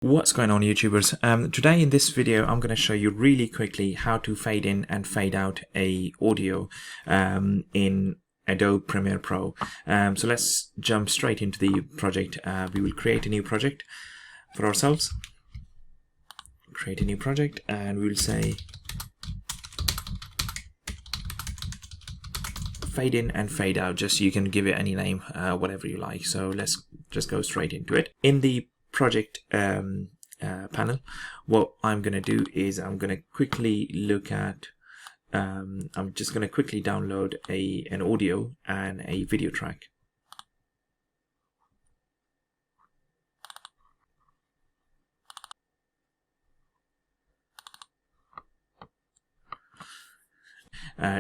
What's going on, YouTubers? Today in this video I'm going to show you really quickly how to fade in and fade out a audio in Adobe Premiere Pro. So let's jump straight into the project. We will create a new project for ourselves. Create a new project and we will say fade in and fade out. Just you can give it any name, whatever you like. So let's just go straight into it. In the project panel, what I'm going to do is I'm going to quickly look at I'm just going to quickly download an audio and a video track.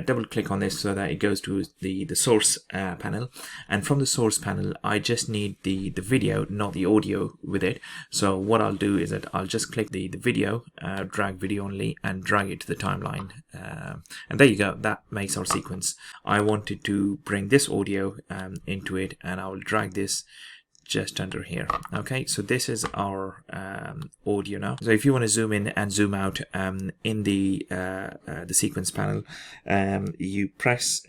Double click on this so that it goes to the source panel, and from the source panel I just need the video, not the audio with it. So what I'll do is that I'll just click the video, drag video only, and drag it to the timeline, and there you go. That makes our sequence. I wanted to bring this audio into it, and I will drag this just under here. Okay, so this is our audio now. So if you want to zoom in and zoom out in the sequence panel, you press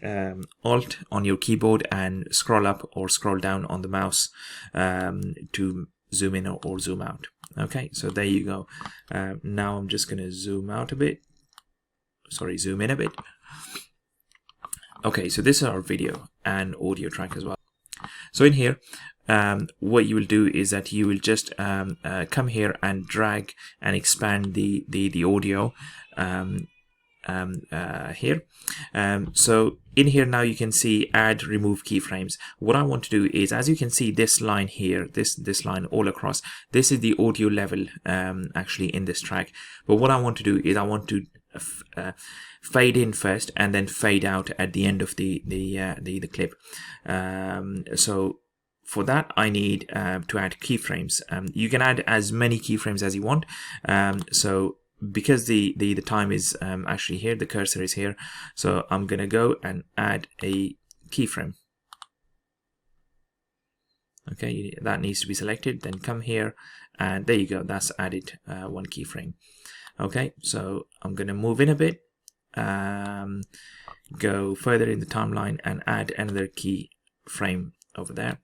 Alt on your keyboard and scroll up or scroll down on the mouse to zoom in or zoom out. Okay, so there you go. Now I'm just going to zoom out a bit. Sorry, zoom in a bit. Okay, so this is our video and audio track as well. So in here, what you will do is that you will just come here and drag and expand the audio here. So in here now you can see add, remove keyframes. What I want to do is, as you can see this line here, this line all across, this is the audio level actually in this track. But what I want to do is I want to fade in first and then fade out at the end of the clip. So for that I need to add keyframes. You can add as many keyframes as you want. So because the time is actually here, the cursor is here, so I'm gonna go and add a keyframe. Okay, that needs to be selected, then come here and there you go, that's added one keyframe. Okay, so I'm gonna move in a bit, go further in the timeline and add another keyframe over there.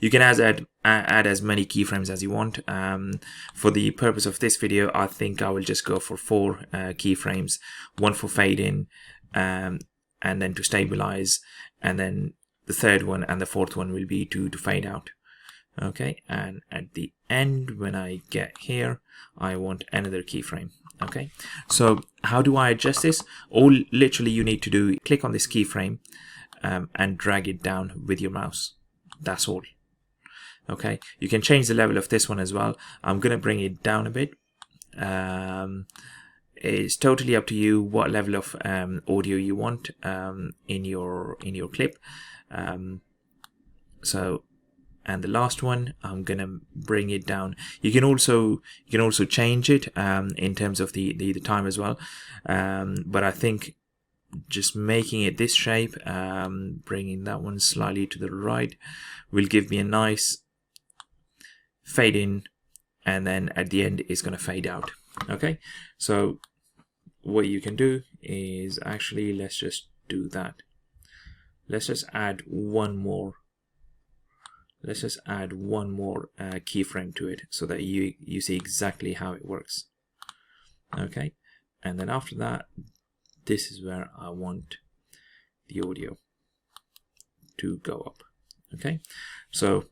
You can add as many keyframes as you want. For the purpose of this video, I think I will just go for 4 keyframes, one for fade in, and then to stabilize, and then the third one and the fourth one will be to fade out. Okay, and at the end when I get here, I want another keyframe. Okay, so how do I adjust this? All literally you need to do, click on this keyframe and drag it down with your mouse. That's all. Okay, you can change the level of this one as well. I'm gonna bring it down a bit. It's totally up to you what level of audio you want in your clip. So, and the last one, I'm gonna bring it down. You can also change it in terms of the time as well. But I think just making it this shape, bringing that one slightly to the right, will give me a nice fade in, and then at the end it's going to fade out. Okay, so what you can do is actually, let's just do that. Let's just add one more. Let's just add one more keyframe to it so that you see exactly how it works. Okay, and then after that, this is where I want the audio to go up. Okay, so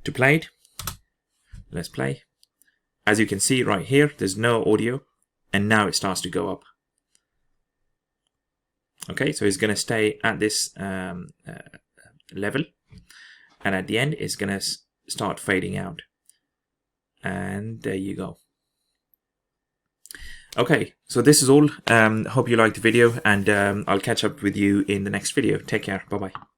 to play it, let's play. As you can see right here, there's no audio, and now it starts to go up. Okay, so it's going to stay at this level, and at the end it's going to start fading out, and there you go. Okay, so this is all. Hope you liked the video, and I'll catch up with you in the next video. Take care. Bye bye.